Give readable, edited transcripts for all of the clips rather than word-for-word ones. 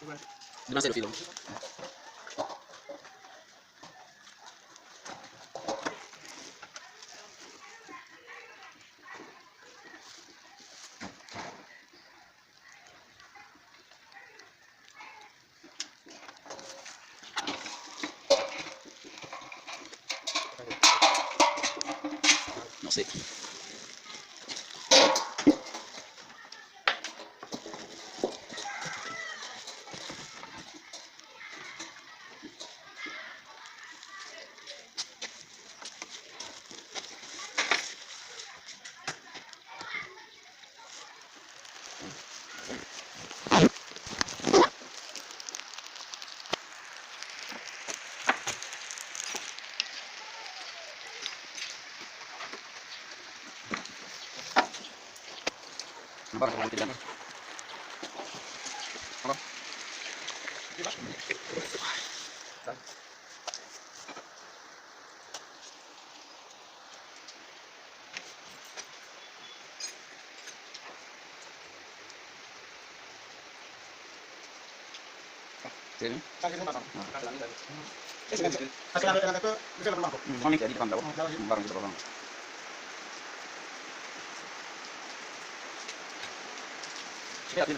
De lancer le fil. Non, c'est... On va la faire monter. Voilà. Ça. C'est bien. On va mettre la d'abord. On va ranger d'abord. Je vais appeler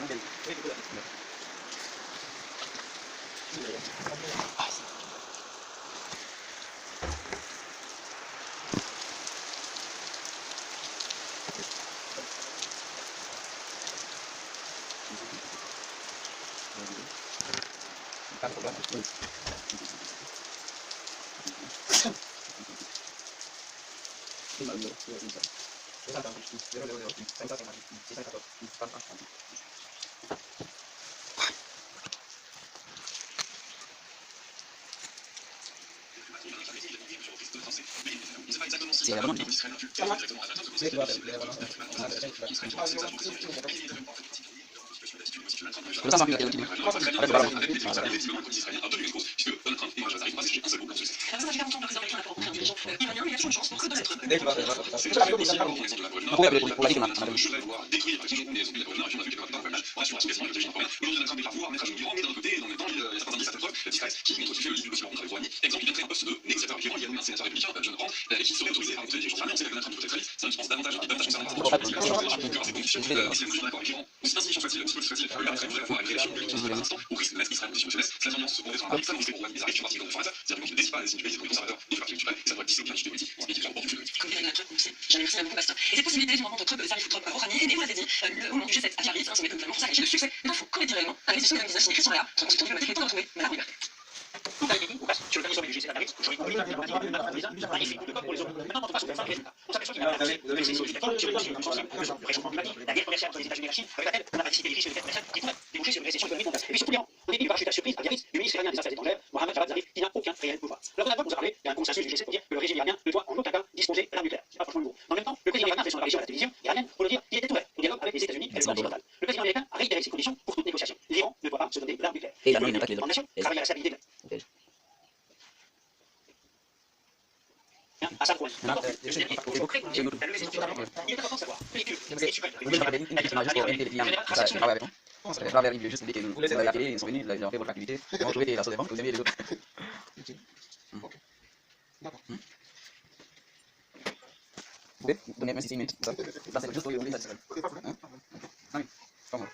c'est la bonne. Le temps qu'il y a avec le ballon. Pour la vie, J'en ai merci à vous, Pasteur. Et cette possibilité d'une rencontre entre Zarif ou Rohani, et vous l'avez dit, au nom du G7 à Biarritz, un sommet notamment consacré le succès de l'info connecté réellement, avec des souvenirs signé Christian Léa, son consultant diplomatique et temps de retrouver Madame Oliver. Tout a été dit, ou presque, sur le premier sommet du G7 à Biarritz, aujourd'hui, magnifique, le code pour les autres. Maintenant, quand on passe au résultat, on s'aperçoit qu'il y a des indicateurs sur le réchauffement climatique, la guerre commerciale entre les États-Unis et la Chine, avec laquelle on a participé des riches et des commerciales qui pourraient déboucher sur une récession économique mondiale. Et puis surtout, au début du parachutage surprise à Biarritz, le ministre iranien des Affaires étrangères, Mohammad Javad Zarif, qui n'a aucun réel pouvoir. Alors, on nous a parlé, il y a un consensus du G7 pour dire que le régime iranien ne doit en aucun cas disposer d'armes nucléaires. C'est pas franchement nouveau. En même temps, le président iranien fait son apparition à la télévision iranienne pour le dire, il était ouvert au dialogue avec les États-Unis et le bloc occidental. Le président américain a réitéré ses conditions pour toute négociation. L'Iran ne doit pas se doter d'armes nucléaires. Et la nation travaille à la stabilité. À ça, il est important de savoir que les Kurdes, c'est super. Je travaille juste dès que vous êtes à la télé, ils sont venus, ils ont fait votre activité, ils ont trouvé la sauce de vente, vous aimez les autres. Ok. D'accord. Vous pouvez donner un petit minutes, ça c'est juste pour les ça. Ah oui, comment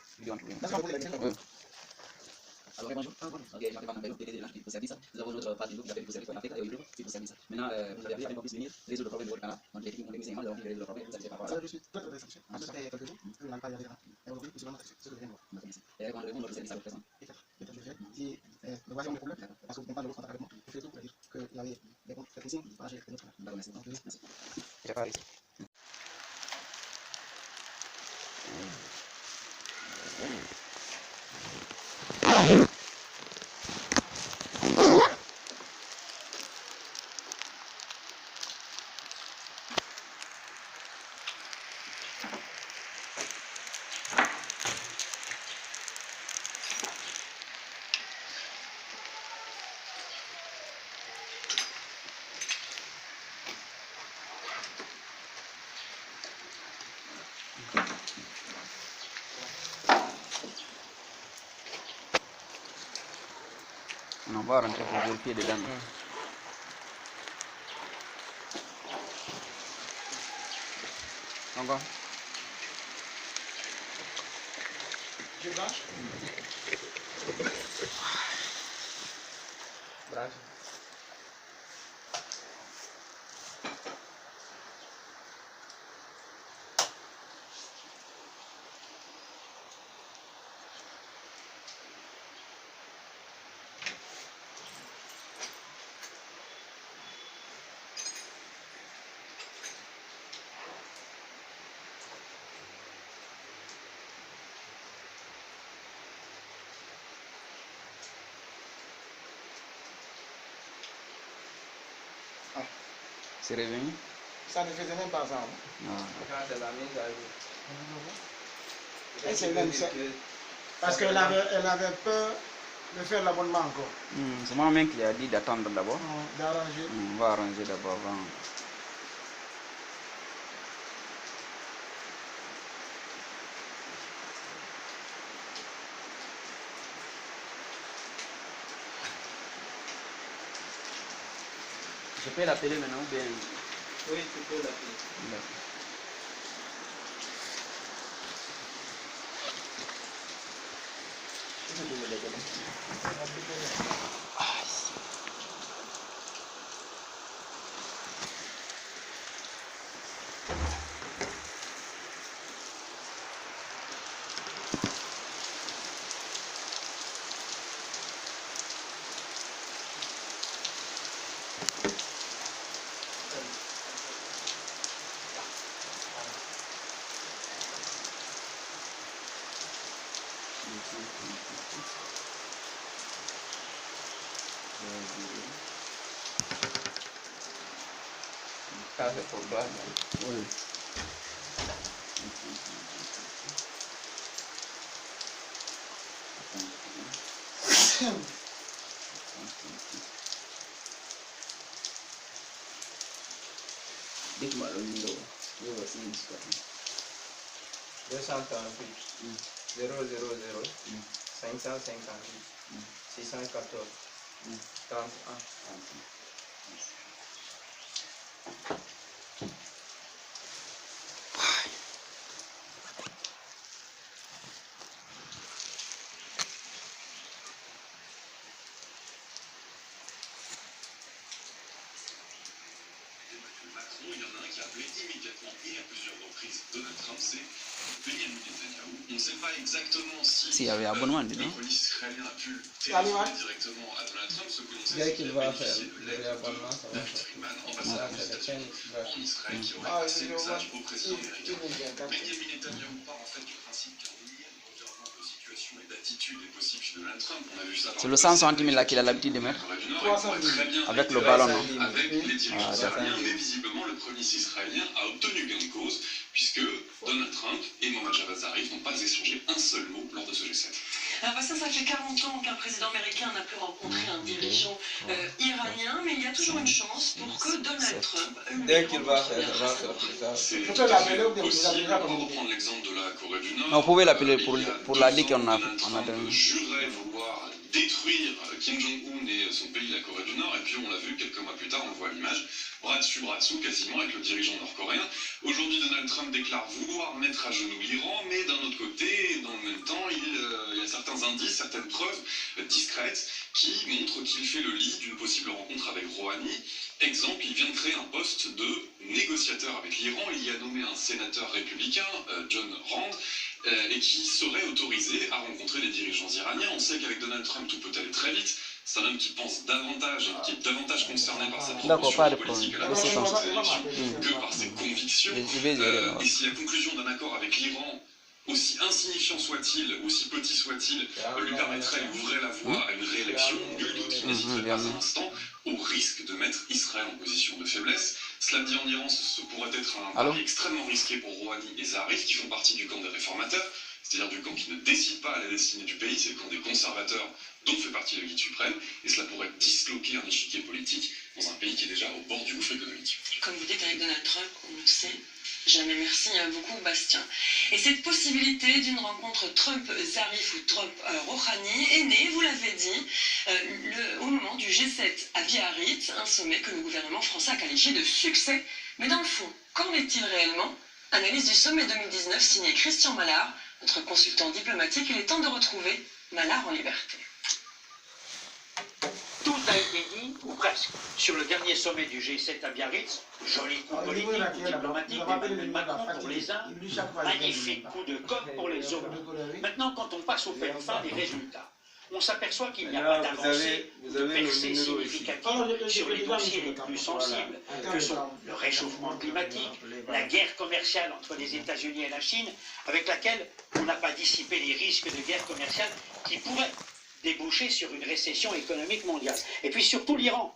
alors, bonjour. Ok, je m'appelle Mandelo, PDG de l'Institut pour Service. Nous avons notre partie de l'appel pour Service en Afrique et au Libre, c'est pour Service. Maintenant, vous avez appris avec qu'on puisse venir résoudre le problème de votre canal. Donc, les techniques, nous avons résoudre le problème, vous savez par rapport à ça. Je suis très très satisfait. Ça fait quelques jours que je n'arrive pas à y arriver. Et aujourd'hui, je suis vraiment satisfait de ce que je viens de voir. Et quand notre service à votre présent. Peut-être je vais, si nous voyons des problèmes, parce que vous n'avez pas de votre contact avec moi, je fais tout pour dire qu'il y avait des comptes très précis, voilà, j'ai fait notre travail. Merci. Donc, merci. J'ai pas réussi. On va rentrer pour vérifier dedans. Encore. Je branche. Branche. C'est revenu. Ça ne faisait même pas ça. Ah. Quand c'est la mise à jour. Et c'est même ça. Parce qu'elle avait peur de faire l'abonnement encore. C'est moi-même qui a dit d'attendre d'abord. D'arranger. On va arranger d'abord avant. Je peux l'appeler maintenant ou bien? Oui, tu peux l'appeler. D'accord. Ça, c'est pour toi. Oui. Dites-moi le numéro. Je vais essayer jusqu'à 238 000 558 614 31. Macron, il y en a un qui a appelé immédiatement et à plusieurs reprises Donald Trump, c'est Benjamin Netanyahu. On ne sait pas exactement si il y avait abonnement le dedans. police israélien a pu téléphoner directement à Donald Trump. Ce que l'on sait, Dès c'est qu'il qu'il va a faire bénéficié de le l'aide réabonnement, ça de va David sortir. Friedman, Ça, ambassadeur des c'est le chaîne États-Unis en gratuit. Israël, qui aurait passé le message au président américain. Benjamin Netanyahu part en fait du principe qu'un énième revirement de situation et d'attitude est possible chez Donald Trump. On a vu ça. C'est le 160 000 là qu'il a l'habitude de mettre. Avec le ballon, non? Avec les dirigeants Ah, israéliens, mais visiblement le Premier ministre israélien a obtenu gain de cause puisque Donald Trump et Mohammad Javad Zarif n'ont pas échangé un seul mot lors de ce G7. Alors ça fait 40 ans qu'un président américain n'a pu rencontrer un dirigeant iranien, mais il y a toujours une chance pour que Donald Trump... Dès qu'il va faire, ça va sortir. Ça. C'est Faut l'appeler ou bien vous possible. appellerez à Pour communiquer. reprendre l'exemple de la Corée du Nord, Non, vous pouvez l'appeler pour il y a la 2 dit qu'on ans, a Donald Trump donné. jurait vouloir détruire Kim Jong-un et son pays, la Corée du Nord, et puis on l'a vu quelques mois plus tard, on le voit à l'image, bras dessous quasiment avec le dirigeant nord-coréen. Aujourd'hui, Donald Trump déclare vouloir mettre à genoux l'Iran, mais d'un autre côté, dans le même temps, il y a certains indices, certaines preuves discrètes qui montrent qu'il fait le lit d'une possible rencontre avec Rouhani. Exemple, il vient de créer un poste de négociateur avec l'Iran. Il y a nommé un sénateur républicain, John Rand, et qui serait autorisé à rencontrer les dirigeants iraniens. On sait qu'avec Donald Trump, tout peut aller très vite. C'est un homme qui pense davantage, qui est davantage concerné par sa D'accord, pas de propre politique à la problème. prochaine Laissez élection tomber. que par ses convictions. Je vais gérer. Et si la conclusion d'un accord avec l'Iran, aussi insignifiant soit-il, aussi petit soit-il, lui permettrait et ouvrait la voie à une réélection, nul doute qu'il n'hésiterait pas un instant au risque de mettre Israël en position de faiblesse. Cela dit, en Iran, ce pourrait être un pari extrêmement risqué pour Rouhani et Zarif, qui font partie du camp des réformateurs, c'est-à-dire du camp qui ne décide pas à la destinée du pays, c'est le camp des conservateurs dont fait partie le guide suprême, et cela pourrait disloquer un échiquier politique dans un pays qui est déjà au bord du gouffre économique. Comme vous dites avec Donald Trump, on le sait, Jamais, merci beaucoup Bastien. Et cette possibilité d'une rencontre Trump-Zarif ou Trump-Rouhani est née, vous l'avez dit, au moment du G7 à Biarritz, un sommet que le gouvernement français a qualifié de succès. Mais dans le fond, qu'en est-il réellement? Analyse du sommet 2019 signé Christian Mallard, notre consultant diplomatique. Il est temps de retrouver Mallard en liberté. Tout a été dit, ou presque, sur le dernier sommet du G7 à Biarritz. Joli coup politique ou diplomatique d'Emmanuel Macron pour les uns, magnifique coup de com' pour les autres. Maintenant, quand on passe au peigne fin des résultats, on s'aperçoit qu'il n'y a pas d'avancée, de percée significative sur les dossiers les plus sensibles, que sont le réchauffement climatique, la guerre commerciale entre les États-Unis et la Chine, avec laquelle on n'a pas dissipé les risques de guerre commerciale qui pourraient déboucher sur une récession économique mondiale. Et puis surtout l'Iran.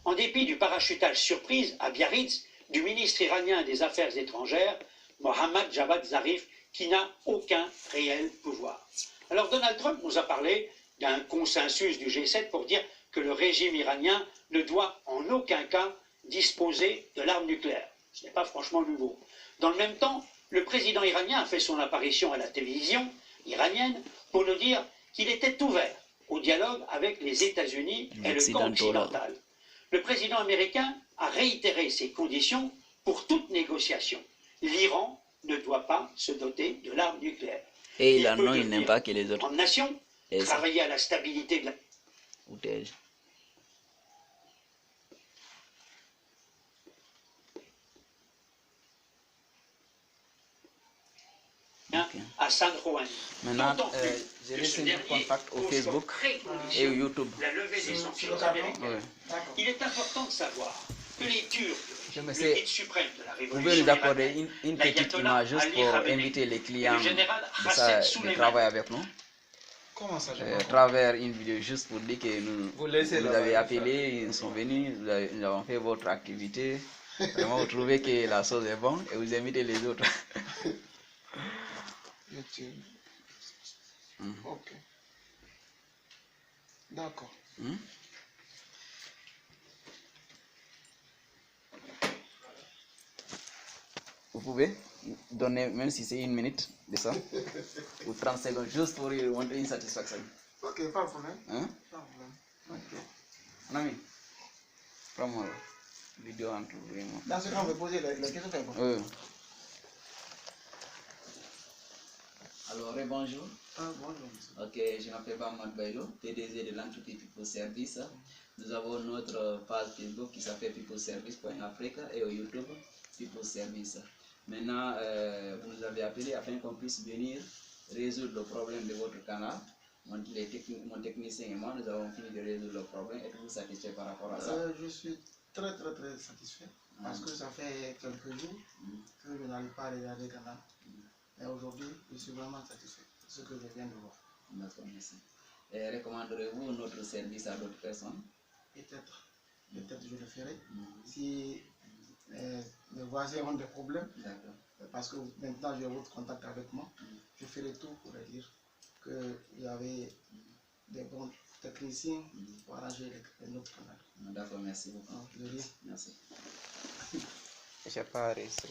En dépit du parachutage surprise à Biarritz du ministre iranien des Affaires étrangères, Mohammad Javad Zarif, qui n'a aucun réel pouvoir. Alors Donald Trump nous a parlé d'un consensus du G7 pour dire que le régime iranien ne doit en aucun cas disposer de l'arme nucléaire. Ce n'est pas franchement nouveau. Dans le même temps, le président iranien a fait son apparition à la télévision iranienne pour nous dire qu'il était ouvert au dialogue avec les États-Unis et le camp occidental. Le président américain a réitéré ses conditions pour toute négociation. L'Iran ne doit pas se doter de l'arme nucléaire. Et il n'aime pas que les autres. En nation, travailler à la stabilité de la... Hassan Rouhani. Maintenant, j'ai laissé le contact au Facebook et au YouTube. La levée des sanctions américaines. Il est important de savoir que les Turcs, le guide suprême de la Vous pouvez nous accorder iranienne, une petite image juste pour inviter les clients de travailler avec nous. Comment ça, À travers une vidéo juste pour dire que vous avez appelé, ils sont venus, nous avons fait votre activité. Vraiment, vous trouvez que la chose est bonne et vous invitez les autres. YouTube. Ok. D'accord. Vous pouvez donner, même si c'est 1 minute de ça, ou 30 secondes, juste pour lui montrer une satisfaction. Ok, pas de problème. Hein? Pas de problème. Ok. Mon ami, prends-moi la vidéo entre vous et moi. Dans ce cas, on va poser la question. Oui. Alors, bonjour. Bonjour, monsieur. Ok, je m'appelle Mohamed Bailo, PDG de l'entreprise People Service. Nous avons notre page Facebook qui s'appelle People Service.Africa et au YouTube People Service. Maintenant, vous nous avez appelé afin qu'on puisse venir résoudre le problème de votre canal. Mon technicien et moi, nous avons fini de résoudre le problème. Êtes-vous satisfait par rapport à ça? Je suis très satisfait parce que ça fait quelques jours que je n'arrive pas à regarder le canal. Et aujourd'hui, je suis vraiment satisfait de ce que je viens de voir. D'accord, merci. Et recommanderez-vous notre service à d'autres personnes? Peut-être je le ferai. Si mes voisins ont des problèmes, parce que maintenant j'ai votre contact avec moi, je ferai tout pour leur dire qu'il y avait des bons techniciens pour arranger notre canal. D'accord, merci beaucoup. De rien. Merci. Je n'ai pas réussi.